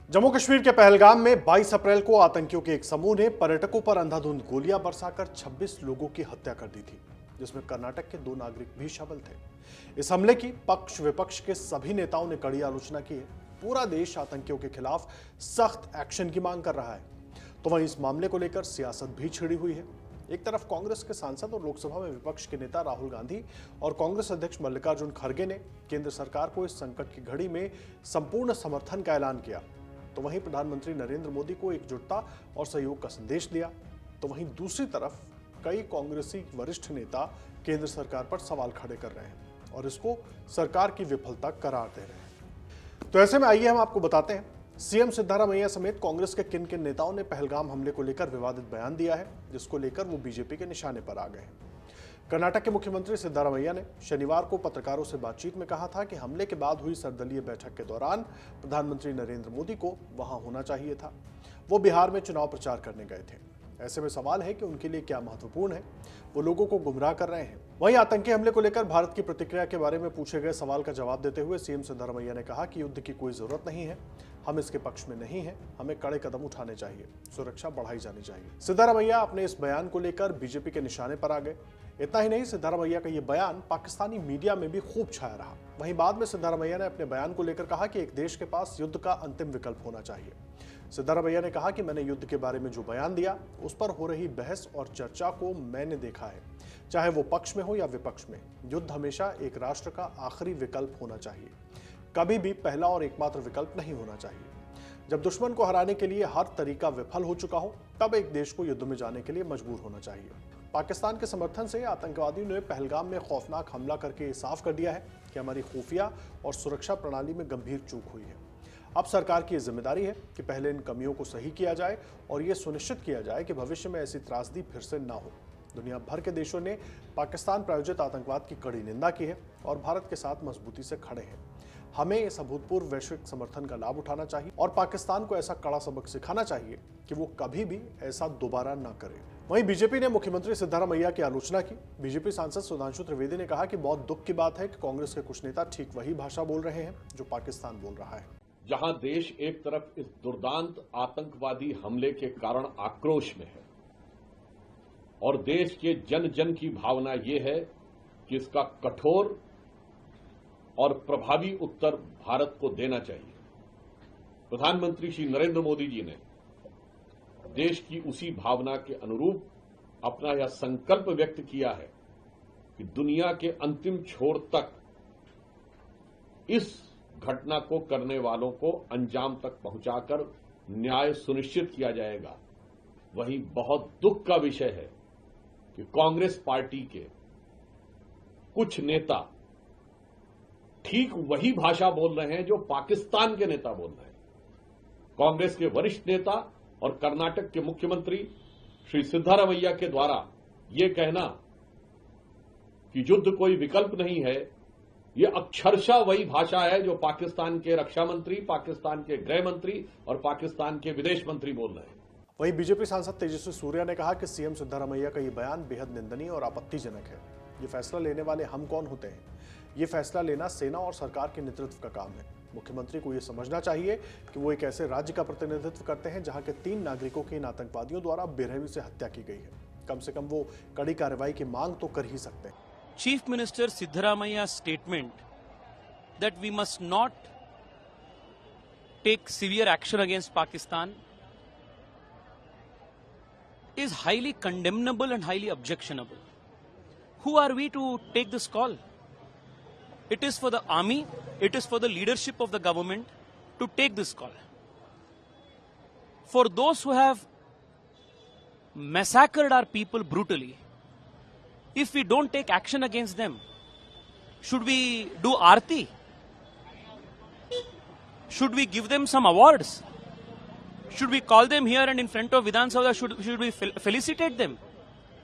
जम्मू कश्मीर के पहलगाम में 22 अप्रैल को आतंकियों के एक समूह ने पर्यटकों पर अंधाधुंध गोलियां बरसाकर 26 लोगों की हत्या कर दी थी, जिसमें कर्नाटक के 2 नागरिक भी शामिल थे। इस हमले की पक्ष विपक्ष के सभी नेताओं ने कड़ी आलोचना की है। पूरा देश आतंकियों के खिलाफ सख्त एक्शन की मांग कर रहा है, तो वहीं इस मामले को लेकर सियासत भी छिड़ी हुई है। एक तरफ कांग्रेस के सांसद और लोकसभा में विपक्ष के नेता राहुल गांधी और कांग्रेस अध्यक्ष मल्लिकार्जुन खड़गे ने केंद्र सरकार को इस संकट की घड़ी में संपूर्ण समर्थन का ऐलान किया, तो वहीं प्रधानमंत्री नरेंद्र मोदी को एकजुटता और सहयोग का संदेश दिया। तो वहीं दूसरी तरफ कई कांग्रेसी वरिष्ठ नेता केंद्र सरकार पर सवाल खड़े कर रहे हैं और इसको सरकार की विफलता करार दे रहे हैं। तो ऐसे में आइए हम आपको बताते हैं सीएम सिद्धारमैया समेत कांग्रेस के किन किन नेताओं ने पहलगाम हमले को लेकर विवादित बयान दिया है, जिसको लेकर वो बीजेपी के निशाने पर आ गए हैं। कर्नाटक के मुख्यमंत्री सिद्धारमैया ने शनिवार को पत्रकारों से बातचीत में कहा था कि हमले के बाद हुई सर्वदलीय बैठक के दौरान प्रधानमंत्री नरेंद्र मोदी को वहां होना चाहिए था। वो बिहार में चुनाव प्रचार करने गए थे। ऐसे में सवाल है कि उनके लिए क्या महत्वपूर्ण है, वो लोगों को गुमराह कर रहे हैं। वहीं आतंकी हमले को लेकर भारत की प्रतिक्रिया के बारे में पूछे गए सवाल का जवाब देते हुए सीएम सिद्धारमैया ने कहा कि युद्ध की कोई जरूरत नहीं है, हम इसके पक्ष में नहीं हैं, हमें कड़े कदम उठाने चाहिए, सुरक्षा बढ़ाई जानी चाहिए। सिद्धारमैया अपने इस बयान को लेकर बीजेपी के निशाने पर आ गए। इतना ही नहीं, सिद्धारमैया का ये बयान पाकिस्तानी मीडिया में भी खूब छाया रहा। वहीं बाद में सिद्धारमैया ने अपने बयान को लेकर कहा कि एक देश के पास युद्ध का अंतिम विकल्प होना चाहिए। सिद्धारमैया ने कहा कि मैंने युद्ध के बारे में जो बयान दिया उस पर हो रही बहस और चर्चा को मैंने देखा है, चाहे वो पक्ष में हो या विपक्ष में। युद्ध हमेशा एक राष्ट्र का आखिरी विकल्प होना चाहिए, कभी भी पहला और एकमात्र विकल्प नहीं होना चाहिए। जब दुश्मन को हराने के लिए हर तरीका विफल हो चुका हो, तब एक देश को युद्ध में जाने के लिए मजबूर होना चाहिए। पाकिस्तान के समर्थन से आतंकवादियों ने पहलगाम में खौफनाक हमला करके साफ कर दिया है कि हमारी खुफिया और सुरक्षा प्रणाली में गंभीर चूक हुई है। अब सरकार की जिम्मेदारी है कि पहले इन कमियों को सही किया जाए और ये सुनिश्चित किया जाए कि भविष्य में ऐसी त्रासदी फिर से ना हो। दुनिया भर के देशों ने पाकिस्तान प्रायोजित आतंकवाद की कड़ी निंदा की है और भारत के साथ मजबूती से खड़े हैं। हमें इस अभूतपूर्व वैश्विक समर्थन का लाभ उठाना चाहिए और पाकिस्तान को ऐसा कड़ा सबक सिखाना चाहिए कि वो कभी भी ऐसा दोबारा ना करे। वहीं बीजेपी ने मुख्यमंत्री सिद्धारमैया की आलोचना की। बीजेपी सांसद सुधांशु त्रिवेदी ने कहा कि बहुत दुख की बात है कि कांग्रेस के कुछ नेता ठीक वही भाषा बोल रहे हैं जो पाकिस्तान बोल रहा है। जहां देश एक तरफ इस दुर्दांत आतंकवादी हमले के कारण आक्रोश में है और देश के जन जन की भावना ये है कि इसका कठोर और प्रभावी उत्तर भारत को देना चाहिए। प्रधानमंत्री श्री नरेंद्र मोदी जी ने देश की उसी भावना के अनुरूप अपना यह संकल्प व्यक्त किया है कि दुनिया के अंतिम छोर तक इस घटना को करने वालों को अंजाम तक पहुंचाकर न्याय सुनिश्चित किया जाएगा। वही बहुत दुख का विषय है कि कांग्रेस पार्टी के कुछ नेता ठीक वही भाषा बोल रहे हैं जो पाकिस्तान के नेता बोल रहे हैं। कांग्रेस के वरिष्ठ नेता और कर्नाटक के मुख्यमंत्री श्री सिद्धारमैया के द्वारा यह कहना कि युद्ध कोई विकल्प नहीं है, यह अक्षरशः वही भाषा है जो पाकिस्तान के रक्षा मंत्री, पाकिस्तान के गृह मंत्री और पाकिस्तान के विदेश मंत्री बोल रहे हैं। वहीं बीजेपी सांसद तेजस्वी सूर्या ने कहा कि सीएम सिद्धारमैया का यह बयान बेहद निंदनीय और आपत्तिजनक है। ये फैसला लेने वाले हम कौन होते हैं? ये फैसला लेना सेना और सरकार के नेतृत्व का काम है। मुख्यमंत्री को यह समझना चाहिए कि वो एक ऐसे राज्य का प्रतिनिधित्व करते हैं जहां के 3 नागरिकों की इन आतंकवादियों द्वारा बेरहमी से हत्या की गई है। कम से कम वो कड़ी कार्रवाई की मांग तो कर ही सकते हैं। Chief Minister Siddaramaiya's statement that we must not take severe action against Pakistan is highly condemnable and highly objectionable. Who are we to take this call? It is for the army, it is for the leadership of the government to take this call. For those who have massacred our people brutally, if we don't take action against them, should we do aarti? Should we give them some awards? Should we call them here and in front of Vidhan Sabha, should we felicitate them?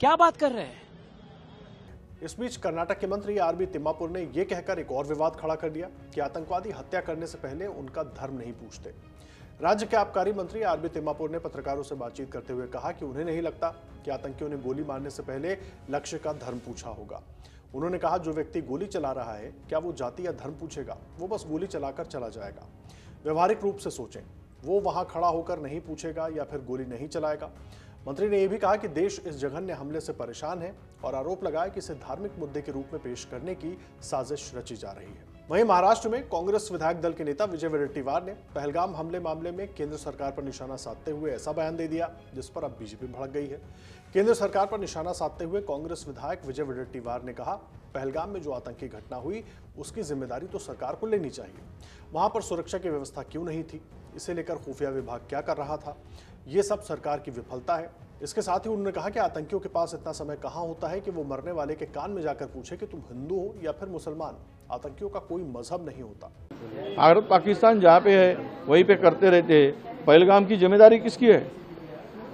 क्या बात कर रहे हैं? इस बीच कर्नाटक के मंत्री RB Timmapur ने यह कहकर एक और विवाद खड़ा कर दिया कि आतंकवादी हत्या करने से पहले उनका धर्म नहीं पूछते। राज्य के आबकारी मंत्री आरबी तिम्मापुर ने पत्रकारों से बातचीत करते हुए कहा कि उन्हें नहीं लगता कि आतंकियों ने गोली मारने से पहले लक्ष्य का धर्म पूछा होगा। उन्होंने कहा, जो व्यक्ति गोली चला रहा है क्या वो जाति या धर्म पूछेगा? वो बस गोली चलाकर चला जाएगा। व्यवहारिक रूप से सोचें, वो वहां खड़ा होकर नहीं पूछेगा या फिर गोली नहीं चलाएगा। मंत्री ने यह भी कहा कि देश इस जघन्य हमले से परेशान है और आरोप लगाया कि इसे धार्मिक मुद्दे के रूप में पेश करने की साजिश रची जा रही है। वहीं महाराष्ट्र में कांग्रेस विधायक दल के नेता विजय वडेट्टीवार ने पहलगाम हमले मामले में केंद्र सरकार पर निशाना साधते हुए ऐसा बयान दे दिया जिस पर अब बीजेपी भड़क गई है। केंद्र सरकार पर निशाना साधते हुए कांग्रेस विधायक विजय वडेट्टीवार ने कहा, पहलगाम में जो आतंकी घटना हुई उसकी जिम्मेदारी तो सरकार को लेनी चाहिए। वहां पर सुरक्षा की व्यवस्था क्यों नहीं थी, इसे लेकर खुफिया विभाग क्या कर रहा था, ये सब सरकार की विफलता है। इसके साथ ही उन्होंने कहा कि आतंकियों के पास इतना समय कहां होता है कि वो मरने वाले के कान में जाकर पूछे कि तुम हिंदू हो या फिर मुसलमान। आतंकियों का कोई मजहब नहीं होता। भारत पाकिस्तान जहाँ पे है वहीं पे करते रहते हैं। पहलगाम की जिम्मेदारी किसकी है?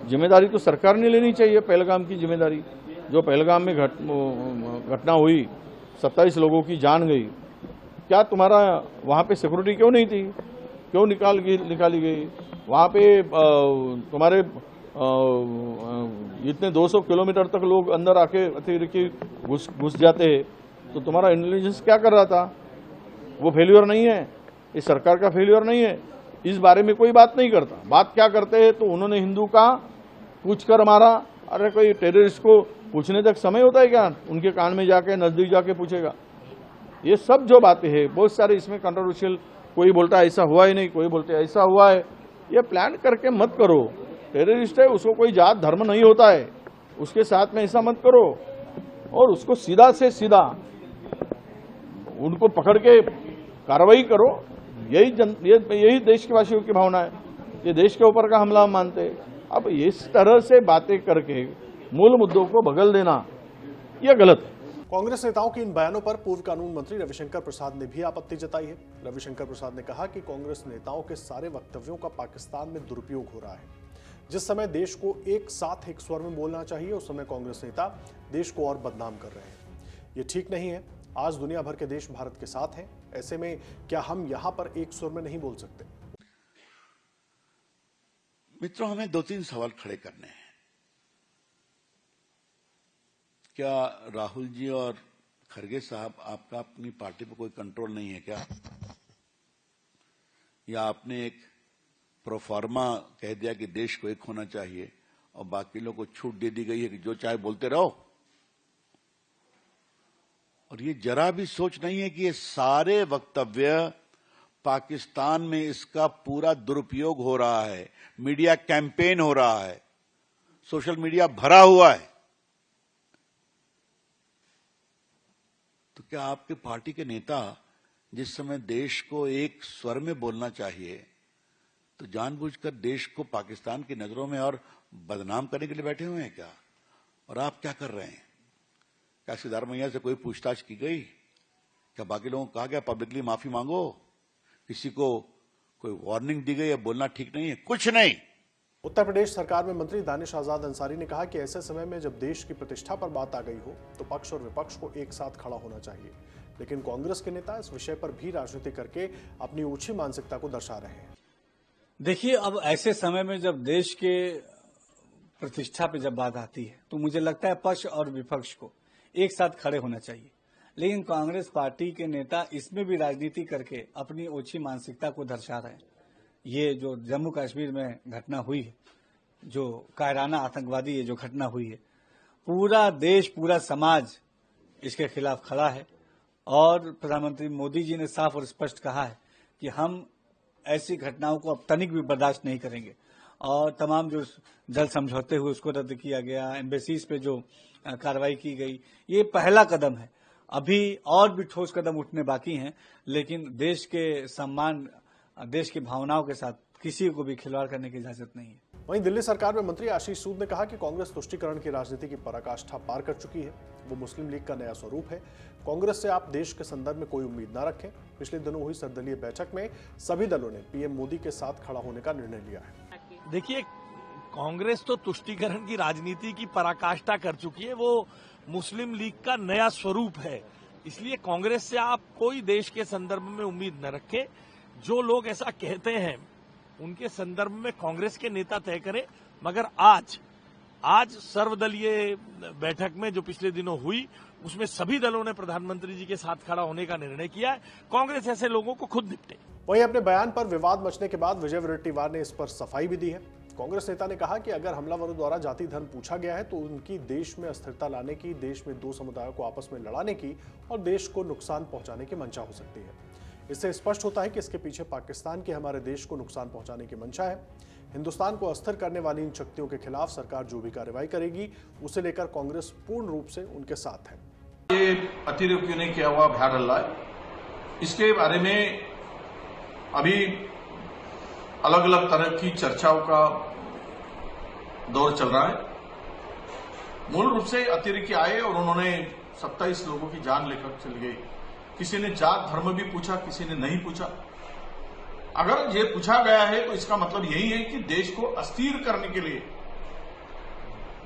जिम्मेदारी तो सरकार ने लेनी चाहिए। पहलगाम की जिम्मेदारी, जो पहलगाम में घटना हुई, 27 लोगों की जान गई, क्या तुम्हारा वहाँ पे सिक्योरिटी क्यों नहीं थी? क्यों निकाली गई? वहाँ पे तुम्हारे इतने 200 किलोमीटर तक लोग अंदर आके अतिरिक्त घुस जाते हैं, तो तुम्हारा इंटेलिजेंस क्या कर रहा था? वो फेल्योर नहीं है, इस सरकार का फेल्योर नहीं है। इस बारे में कोई बात नहीं करता। बात क्या करते हैं? तो उन्होंने हिंदू का पूछ कर मारा। अरे कोई टेररिस्ट को पूछने तक समय होता है क्या? उनके कान में जाके नजदीक जाके पूछेगा? ये सब जो बातें हैं बहुत सारे इसमें कंट्रोवर्शियल, कोई बोलता है ऐसा हुआ ही नहीं, कोई बोलते हैं ऐसा हुआ है। ये प्लान करके मत करो। टेररिस्ट है, उसको कोई जात धर्म नहीं होता है, उसके साथ में ऐसा मत करो। और उसको सीधा से सीधा उनको पकड़ के कार्रवाई करो। यही देशवासियों की भावना है। ये देश के ऊपर का हमला हम मानते हैं। अब इस तरह से बातें करके मूल मुद्दों को बगल देना, यह गलत है। कांग्रेस नेताओं के इन बयानों पर पूर्व कानून मंत्री रविशंकर प्रसाद ने भी आपत्ति जताई है। रविशंकर प्रसाद ने कहा कि कांग्रेस नेताओं के सारे वक्तव्यों का पाकिस्तान में दुरुपयोग हो रहा है। जिस समय देश को एक साथ एक स्वर में बोलना चाहिए, उस समय कांग्रेस नेता देश को और बदनाम कर रहे हैं। ये ठीक नहीं है। आज दुनिया भर के देश भारत के साथ हैं, ऐसे में क्या हम यहां पर एक सुर में नहीं बोल सकते? मित्रों, हमें 2-3 सवाल खड़े करने हैं। क्या राहुल जी और खरगे साहब, आपका अपनी पार्टी पर कोई कंट्रोल नहीं है क्या? या आपने एक प्रोफार्मा कह दिया कि देश को एक होना चाहिए और बाकी लोगों को छूट दे दी गई है कि जो चाहे बोलते रहो? और ये जरा भी सोच नहीं है कि ये सारे वक्तव्य पाकिस्तान में इसका पूरा दुरुपयोग हो रहा है, मीडिया कैंपेन हो रहा है, सोशल मीडिया भरा हुआ है। तो क्या आपके पार्टी के नेता जिस समय देश को एक स्वर में बोलना चाहिए, तो जानबूझकर देश को पाकिस्तान की नजरों में और बदनाम करने के लिए बैठे हुए हैं क्या? और आप क्या कर रहे हैं? क्या सिद्धारमैया से कोई पूछताछ की गई? क्या बाकी लोगों को कहा गया पब्लिकली माफी मांगो? किसी को कोई वार्निंग दी गई है बोलना ठीक नहीं है? कुछ नहीं। उत्तर प्रदेश सरकार में मंत्री दानिश आजाद अंसारी ने कहा कि ऐसे समय में जब देश की प्रतिष्ठा पर बात आ गई हो तो पक्ष और विपक्ष को एक साथ खड़ा होना चाहिए। लेकिन कांग्रेस के नेता इस विषय पर भी राजनीति करके अपनी ओछी मानसिकता को दर्शा रहे हैं। देखिए, अब ऐसे समय में जब देश के प्रतिष्ठा पे जब बात आती है तो मुझे लगता है पक्ष और विपक्ष को एक साथ खड़े होना चाहिए। लेकिन कांग्रेस पार्टी के नेता इसमें भी राजनीति करके अपनी ओछी मानसिकता को दर्शा रहे हैं। ये जो जम्मू कश्मीर में घटना हुई है, जो कायराना आतंकवादी जो घटना हुई है, पूरा देश, पूरा समाज इसके खिलाफ खड़ा है। और प्रधानमंत्री मोदी जी ने साफ और स्पष्ट कहा है कि हम ऐसी घटनाओं को अब तनिक भी बर्दाश्त नहीं करेंगे। और तमाम जो जल समझौते हुए उसको रद्द किया गया, एम्बेसीज पे जो कार्रवाई की गई, ये पहला कदम है। अभी और भी ठोस कदम उठने बाकी हैं, लेकिन देश के सम्मान, देश की भावनाओं के साथ किसी को भी खिलवाड़ करने की इजाजत नहीं है। वहीं दिल्ली सरकार में मंत्री आशीष सूद ने कहा कि कांग्रेस तुष्टीकरण की राजनीति की पराकाष्ठा पार कर चुकी है। वो मुस्लिम लीग का नया स्वरूप है। कांग्रेस से आप देश के संदर्भ में कोई उम्मीद न रखें। पिछले दिनों हुई सर्वदलीय बैठक में सभी दलों ने पीएम मोदी के साथ खड़ा होने का निर्णय लिया है। देखिए, कांग्रेस तो तुष्टीकरण की राजनीति की पराकाष्ठा कर चुकी है। वो मुस्लिम लीग का नया स्वरूप है। इसलिए कांग्रेस से आप कोई देश के संदर्भ में उम्मीद न रखें। जो लोग ऐसा कहते हैं उनके संदर्भ में कांग्रेस के नेता तय करें। मगर आज सर्वदलीय बैठक में जो पिछले दिनों हुई, उसमें सभी दलों ने प्रधानमंत्री जी के साथ खड़ा होने का निर्णय किया है। कांग्रेस ऐसे लोगों को खुद निपटे। वहीं अपने बयान पर विवाद मचने के बाद विजय वडेट्टीवार ने इस पर सफाई भी दी है। कांग्रेस नेता ने कहा कि अगर हमलावरों द्वारा जाति धर्म पूछा गया है तो उनकी देश में अस्थिरता लाने की, देश में दो समुदायों को आपस में लड़ाने की और देश को नुकसान पहुंचाने की मंशा हो सकती है। इससे स्पष्ट होता है कि इसके पीछे पाकिस्तान की हमारे देश को नुकसान पहुंचाने की मंशा है। हिंदुस्तान को अस्थिर करने वाली इन शक्तियों के खिलाफ सरकार जो भी कार्रवाई करेगी उसे लेकर कांग्रेस पूर्ण रूप से उनके साथ है। ये अतिरेकियों ने किया हुआ भ्या डल्ला है, इसके बारे में अभी अलग अलग तरह की चर्चाओं का दौर चल रहा है। मूल रूप से अतिरेकी आए और उन्होंने 27 लोगों की जान लेकर चले गए। किसी ने जात धर्म भी पूछा, किसी ने नहीं पूछा। अगर ये पूछा गया है तो इसका मतलब यही है कि देश को अस्थिर करने के लिए,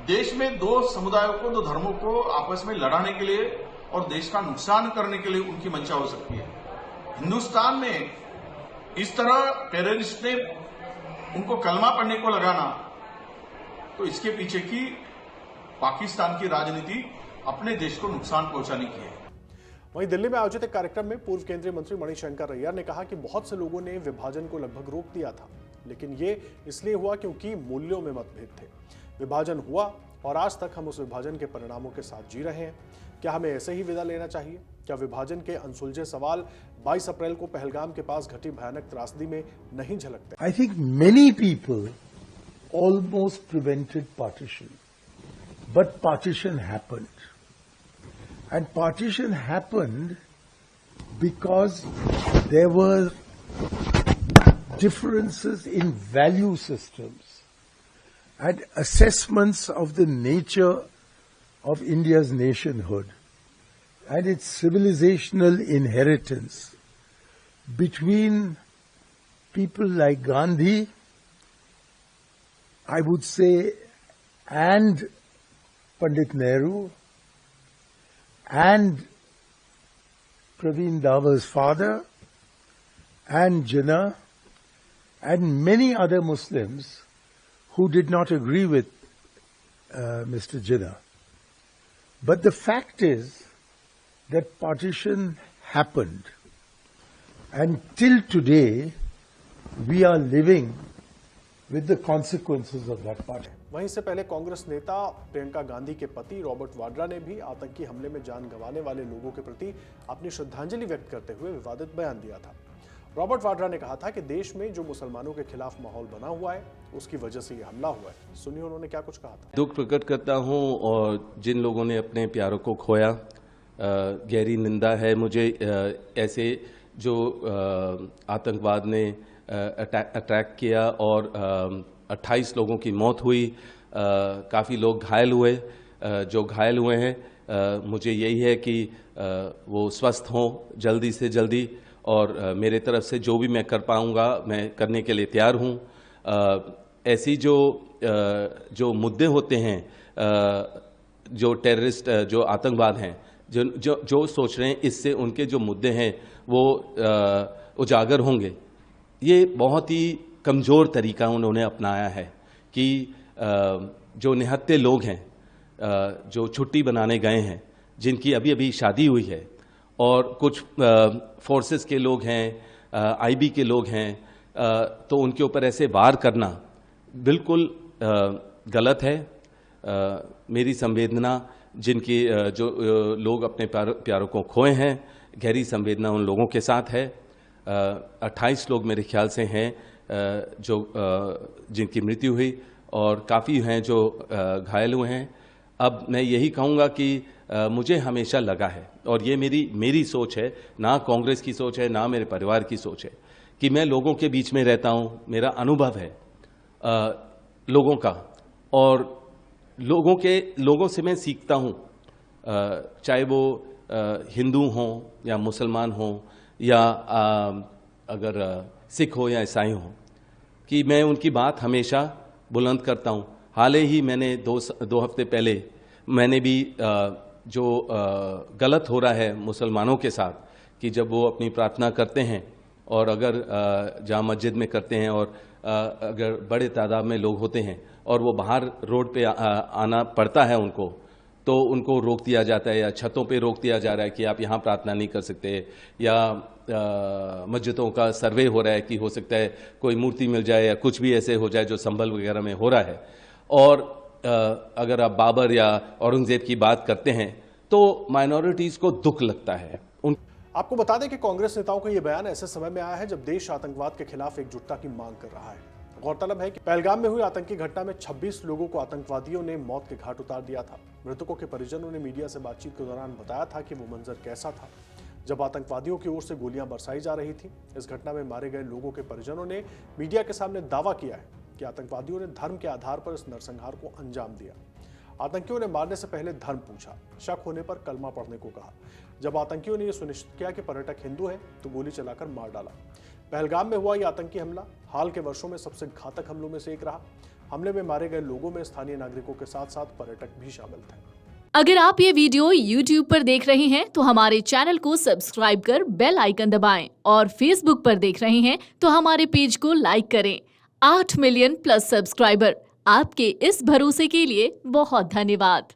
देश में दो समुदायों को, दो धर्मों को आपस में लड़ाने के लिए और देश का नुकसान करने के लिए उनकी मंशा हो सकती है। हिंदुस्तान में इस तरह टेररिस्ट ने उनको कलमा पढ़ने को लगाना, तो इसके पीछे की पाकिस्तान की राजनीति अपने देश को नुकसान पहुंचाने की है। वहीं दिल्ली में आयोजित एक कार्यक्रम में पूर्व केंद्रीय मंत्री मणिशंकर अय्यर ने कहा कि बहुत से लोगों ने विभाजन को लगभग रोक दिया था, लेकिन ये इसलिए हुआ क्योंकि मूल्यों में मतभेद थे। विभाजन हुआ और आज तक हम उस विभाजन के परिणामों के साथ जी रहे हैं। क्या हमें ऐसे ही विदा लेना चाहिए? क्या विभाजन के अनसुलझे सवाल 22 अप्रैल को पहलगाम के पास घटी भयानक त्रासदी में नहीं झलकते? I think many people almost prevented partition, but partition happened. And partition happened because there were differences in value systems and assessments of the nature of India's nationhood and its civilizational inheritance between people like Gandhi, I would say, and Pandit Nehru, and Praveen Davar's father, and Jinnah, and many other Muslims who did not agree with Mr. Jinnah. But the fact is that partition happened, and till today we are living with the consequences of that partition. वहीं से पहले कांग्रेस नेता प्रियंका गांधी के पति Robert Vadra ने भी आतंकी हमले में जान गंवाने वाले लोगों के प्रति अपनी श्रद्धांजलि व्यक्त करते हुए विवादित बयान दिया था। रॉबर्ट वाड्रा ने कहा था कि देश में जो मुसलमानों के खिलाफ माहौल बना हुआ है उसकी वजह से ये हमला हुआ है। सुनिए उन्होंने क्या कुछ कहा था। दुख प्रकट करता हूं और जिन लोगों ने अपने प्यारों को खोया, गहरी निंदा है मुझे। ऐसे जो आतंकवाद ने अटैक किया और 28 लोगों की मौत हुई, काफ़ी लोग घायल हुए। जो घायल हुए हैं मुझे यही है कि वो स्वस्थ हों जल्दी से जल्दी, और मेरे तरफ से जो भी मैं कर पाऊंगा मैं करने के लिए तैयार हूं। ऐसी जो मुद्दे होते हैं, जो टेररिस्ट, जो आतंकवाद हैं, जो सोच रहे हैं इससे उनके जो मुद्दे हैं वो उजागर होंगे। ये बहुत ही कमज़ोर तरीका उन्होंने अपनाया है कि जो निहत्थे लोग हैं, जो छुट्टी बनाने गए हैं, जिनकी अभी अभी शादी हुई है, और कुछ फोर्सेस के लोग हैं, आईबी के लोग हैं, तो उनके ऊपर ऐसे वार करना बिल्कुल गलत है। मेरी संवेदना जिनकी जो लोग अपने प्यारों को खोए हैं, गहरी संवेदना उन लोगों के साथ है। 28 लोग मेरे ख्याल से हैं जो जिनकी मृत्यु हुई, और काफ़ी हैं जो घायल हुए हैं। अब मैं यही कहूँगा कि मुझे हमेशा लगा है, और ये मेरी सोच है, ना कांग्रेस की सोच है, ना मेरे परिवार की सोच है, कि मैं लोगों के बीच में रहता हूँ, मेरा अनुभव है लोगों का, और लोगों से मैं सीखता हूँ, चाहे वो हिंदू हों या मुसलमान हों या अगर सिख हो या ईसाई हो, कि मैं उनकी बात हमेशा बुलंद करता हूँ। हाल ही मैंने दो हफ्ते पहले मैंने भी जो गलत हो रहा है मुसलमानों के साथ, कि जब वो अपनी प्रार्थना करते हैं और अगर जामा मस्जिद में करते हैं और अगर बड़े तादाद में लोग होते हैं और वो बाहर रोड पे आना पड़ता है उनको, तो उनको रोक दिया जाता है या छतों पे रोक दिया जा रहा है कि आप यहाँ प्रार्थना नहीं कर सकते, या मस्जिदों का सर्वे हो रहा है कि हो सकता है कोई मूर्ति मिल जाए या कुछ भी ऐसे हो जाए जो संभल वगैरह में हो रहा है। और अगर आप बाबर या औरंगजेब की बात करते हैं तो माइनॉरिटीज को दुख लगता है। आपको बता दें कि कांग्रेस नेताओं का यह बयान ऐसे समय में आया है जब देश आतंकवाद के खिलाफ एकजुटता की मांग कर रहा है। गौरतलब है कि पहलगाम में हुई आतंकी घटना में 26 लोगों को आतंकवादियों ने मौत के घाट उतार दिया था। मृतकों के परिजनों ने मीडिया से बातचीत के दौरान बताया था कि वो मंजर कैसा था जब आतंकवादियों की ओर से गोलियां बरसाई जा रही थी। इस घटना में मारे गए लोगों के परिजनों ने मीडिया के सामने दावा किया है कि आतंकवादियों ने धर्म के आधार पर इस नरसंहार को अंजाम दिया। आतंकियों ने मारने से पहले धर्म पूछा, शक होने पर कलमा पढ़ने को कहा। जब आतंकियों ने यह सुनिश्चित किया कि पर्यटक हिंदू है तो गोली चलाकर मार डाला। पहलगाम में हुआ यह आतंकी हमला हाल के वर्षों में सबसे घातक हमलों में से एक रहा। हमले में मारे गए लोगों में स्थानीय नागरिकों के साथ साथ पर्यटक भी शामिल थे। अगर आप ये वीडियो YouTube पर देख रहे हैं तो हमारे चैनल को सब्सक्राइब कर बेल आइकन दबाएं, और Facebook पर देख रहे हैं तो हमारे पेज को लाइक करें। 8 मिलियन प्लस सब्सक्राइबर, आपके इस भरोसे के लिए बहुत धन्यवाद।